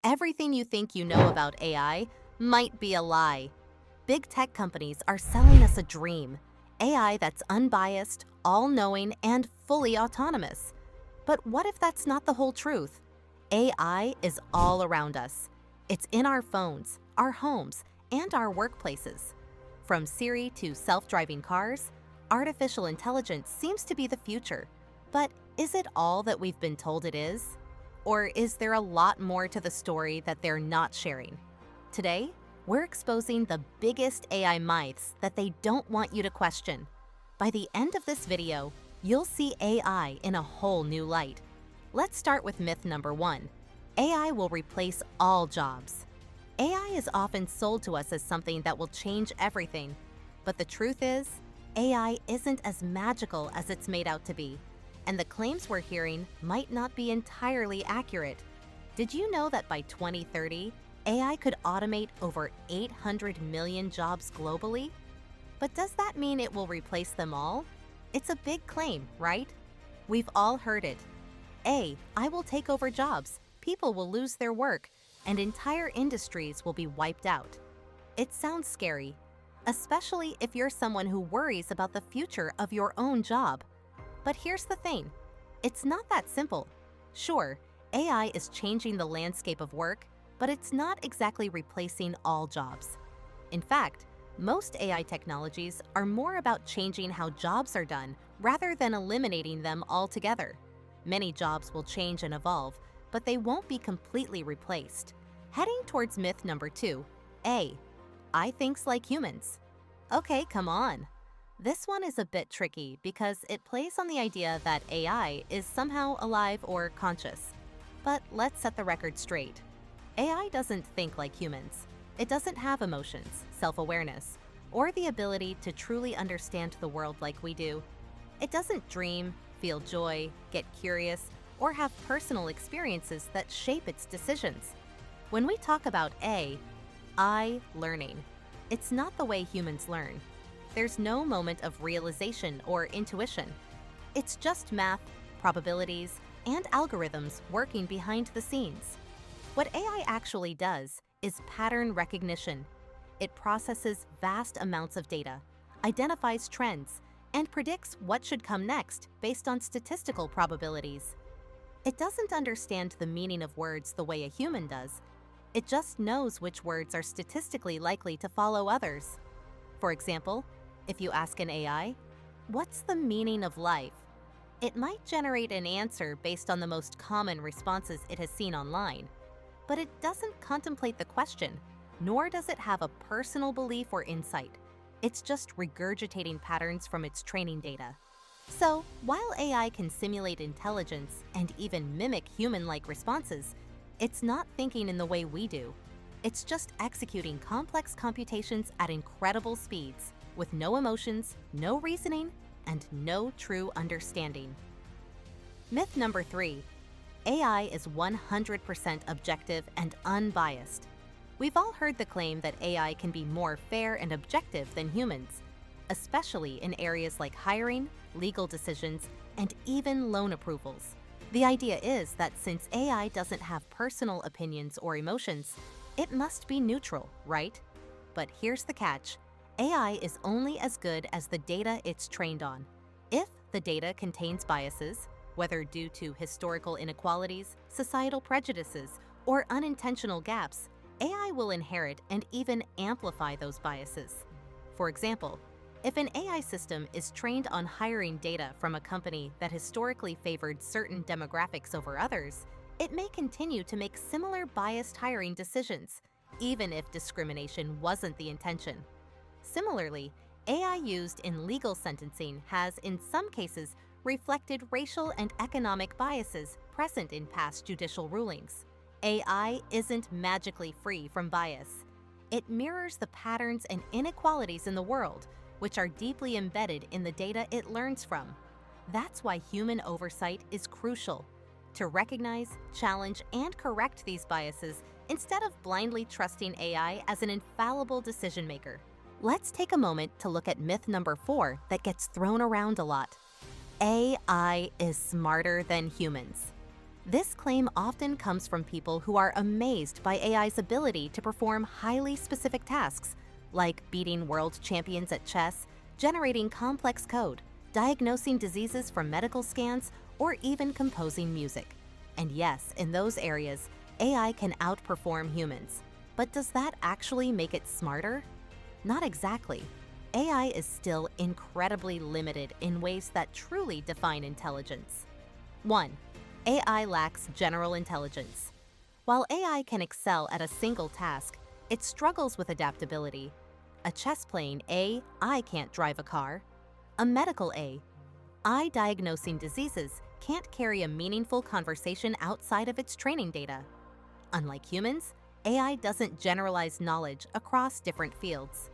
Everything you think you know about AI might be a lie. Big tech companies are selling us a dream. AI that's unbiased, all-knowing, and fully autonomous. But what if that's not the whole truth? AI is all around us. It's in our phones, our homes, and our workplaces. From Siri to self-driving cars, artificial intelligence seems to be the future. But is it all that we've been told it is? Or is there a lot more to the story that they're not sharing? Today, we're exposing the biggest AI myths that they don't want you to question. By the end of this video, you'll see AI in a whole new light. Let's start with myth number 1. AI will replace all jobs. AI is often sold to us as something that will change everything. But the truth is, AI isn't as magical as it's made out to be. And the claims we're hearing might not be entirely accurate. Did you know that by 2030, AI could automate over 800 million jobs globally? But does that mean it will replace them all? It's a big claim, right? We've all heard it. I will take over jobs, people will lose their work, and entire industries will be wiped out. It sounds scary, especially if you're someone who worries about the future of your own job. But here's the thing, it's not that simple. Sure, AI is changing the landscape of work, but it's not exactly replacing all jobs. In fact, most AI technologies are more about changing how jobs are done rather than eliminating them altogether. Many jobs will change and evolve, but they won't be completely replaced. Heading towards myth number 2, AI thinks like humans. Okay, come on. This one is a bit tricky because it plays on the idea that AI is somehow alive or conscious. But let's set the record straight. AI doesn't think like humans. It doesn't have emotions, self-awareness, or the ability to truly understand the world like we do. It doesn't dream, feel joy, get curious, or have personal experiences that shape its decisions. When we talk about AI learning, it's not the way humans learn. There's no moment of realization or intuition. It's just math, probabilities, and algorithms working behind the scenes. What AI actually does is pattern recognition. It processes vast amounts of data, identifies trends, and predicts what should come next based on statistical probabilities. It doesn't understand the meaning of words the way a human does. It just knows which words are statistically likely to follow others. For example, if you ask an AI, "What's the meaning of life?" it might generate an answer based on the most common responses it has seen online. But it doesn't contemplate the question, nor does it have a personal belief or insight. It's just regurgitating patterns from its training data. So, while AI can simulate intelligence and even mimic human-like responses, it's not thinking in the way we do. It's just executing complex computations at incredible speeds, with no emotions, no reasoning, and no true understanding. Myth number 3. AI is 100% objective and unbiased. We've all heard the claim that AI can be more fair and objective than humans, especially in areas like hiring, legal decisions, and even loan approvals. The idea is that since AI doesn't have personal opinions or emotions, it must be neutral, right? But here's the catch. AI is only as good as the data it's trained on. If the data contains biases, whether due to historical inequalities, societal prejudices, or unintentional gaps, AI will inherit and even amplify those biases. For example, if an AI system is trained on hiring data from a company that historically favored certain demographics over others, it may continue to make similar biased hiring decisions, even if discrimination wasn't the intention. Similarly, AI used in legal sentencing has, in some cases, reflected racial and economic biases present in past judicial rulings. AI isn't magically free from bias. It mirrors the patterns and inequalities in the world, which are deeply embedded in the data it learns from. That's why human oversight is crucial, to recognize, challenge, and correct these biases instead of blindly trusting AI as an infallible decision-maker. Let's take a moment to look at myth number 4 that gets thrown around a lot. AI is smarter than humans. This claim often comes from people who are amazed by AI's ability to perform highly specific tasks, like beating world champions at chess, generating complex code, diagnosing diseases from medical scans, or even composing music. And yes, in those areas, AI can outperform humans. But does that actually make it smarter? Not exactly. AI is still incredibly limited in ways that truly define intelligence. 1. AI lacks general intelligence. While AI can excel at a single task, it struggles with adaptability. A chess playing I can't drive a car. A medical I diagnosing diseases can't carry a meaningful conversation outside of its training data. Unlike humans, AI doesn't generalize knowledge across different fields.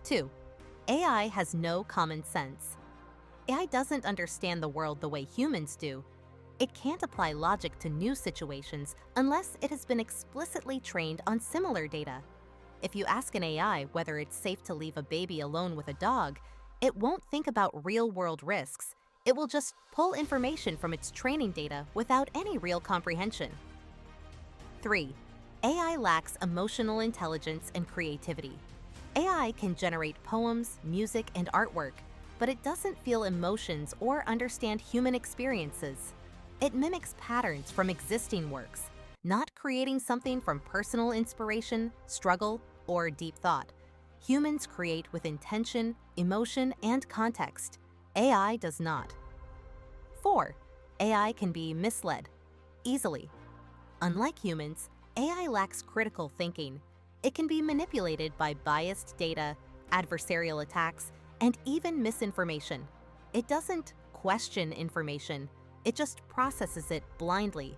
2. AI has no common sense. AI doesn't understand the world the way humans do. It can't apply logic to new situations unless it has been explicitly trained on similar data. If you ask an AI whether it's safe to leave a baby alone with a dog, it won't think about real-world risks. It will just pull information from its training data without any real comprehension. 3. AI lacks emotional intelligence and creativity. AI can generate poems, music, and artwork, but it doesn't feel emotions or understand human experiences. It mimics patterns from existing works, not creating something from personal inspiration, struggle, or deep thought. Humans create with intention, emotion, and context. AI does not. 4. AI can be misled easily. Unlike humans, AI lacks critical thinking. It can be manipulated by biased data, adversarial attacks, and even misinformation. It doesn't question information, it just processes it blindly.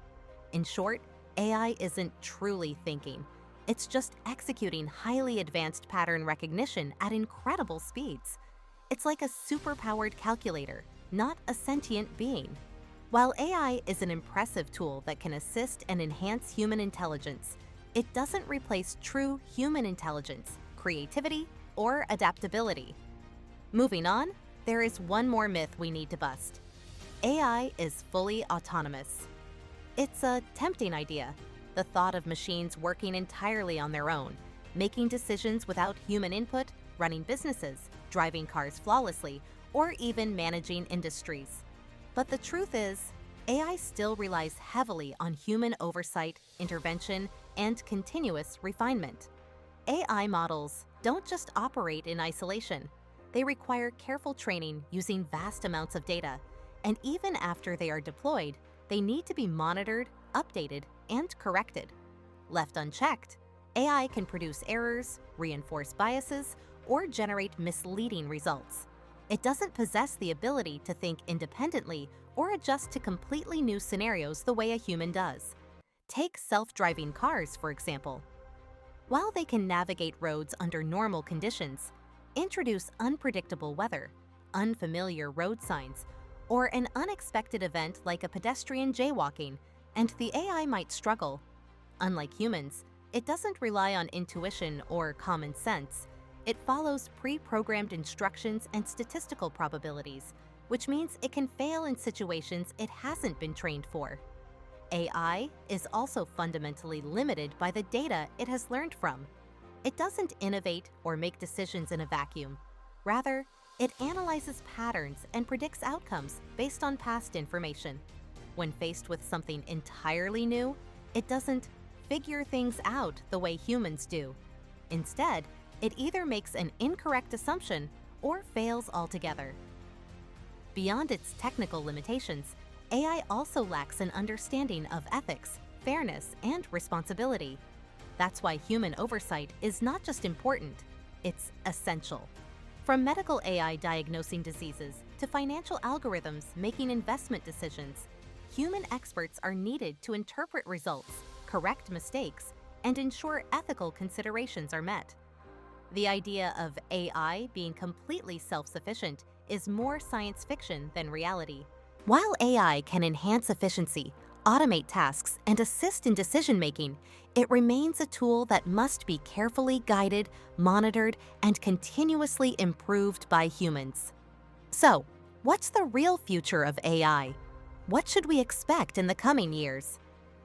In short, AI isn't truly thinking. It's just executing highly advanced pattern recognition at incredible speeds. It's like a superpowered calculator, not a sentient being. While AI is an impressive tool that can assist and enhance human intelligence, it doesn't replace true human intelligence, creativity, or adaptability. Moving on, there is one more myth we need to bust. AI is fully autonomous. It's a tempting idea, the thought of machines working entirely on their own, making decisions without human input, running businesses, driving cars flawlessly, or even managing industries. But the truth is, AI still relies heavily on human oversight, intervention, and continuous refinement. AI models don't just operate in isolation. They require careful training using vast amounts of data, and even after they are deployed, they need to be monitored, updated, and corrected. Left unchecked, AI can produce errors, reinforce biases, or generate misleading results. It doesn't possess the ability to think independently or adjust to completely new scenarios the way a human does. Take self-driving cars, for example. While they can navigate roads under normal conditions, introduce unpredictable weather, unfamiliar road signs, or an unexpected event like a pedestrian jaywalking, and the AI might struggle. Unlike humans, it doesn't rely on intuition or common sense. It follows pre-programmed instructions and statistical probabilities, which means it can fail in situations it hasn't been trained for. AI is also fundamentally limited by the data it has learned from. It doesn't innovate or make decisions in a vacuum. Rather, it analyzes patterns and predicts outcomes based on past information. When faced with something entirely new, it doesn't figure things out the way humans do. Instead, it either makes an incorrect assumption or fails altogether. Beyond its technical limitations, AI also lacks an understanding of ethics, fairness, and responsibility. That's why human oversight is not just important, it's essential. From medical AI diagnosing diseases to financial algorithms making investment decisions, human experts are needed to interpret results, correct mistakes, and ensure ethical considerations are met. The idea of AI being completely self-sufficient is more science fiction than reality. While AI can enhance efficiency, automate tasks, and assist in decision-making, it remains a tool that must be carefully guided, monitored, and continuously improved by humans. So, what's the real future of AI? What should we expect in the coming years?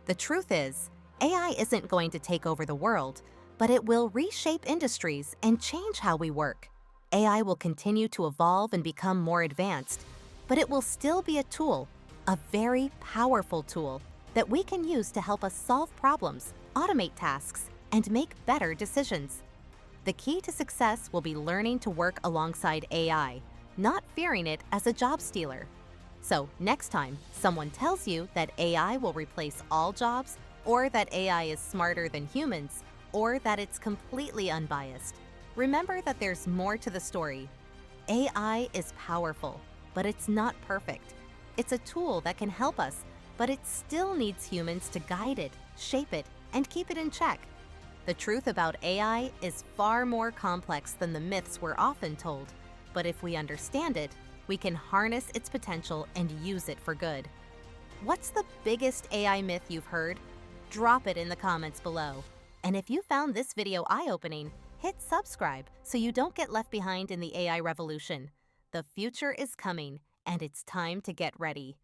The truth is, AI isn't going to take over the world, but it will reshape industries and change how we work. AI will continue to evolve and become more advanced, but it will still be a tool, a very powerful tool, that we can use to help us solve problems, automate tasks, and make better decisions. The key to success will be learning to work alongside AI, not fearing it as a job stealer. So next time someone tells you that AI will replace all jobs, or that AI is smarter than humans, or that it's completely unbiased, remember that there's more to the story. AI is powerful, but it's not perfect. It's a tool that can help us, but it still needs humans to guide it, shape it, and keep it in check. The truth about AI is far more complex than the myths we're often told, but if we understand it, we can harness its potential and use it for good. What's the biggest AI myth you've heard? Drop it in the comments below. And if you found this video eye-opening, hit subscribe so you don't get left behind in the AI revolution. The future is coming, and it's time to get ready.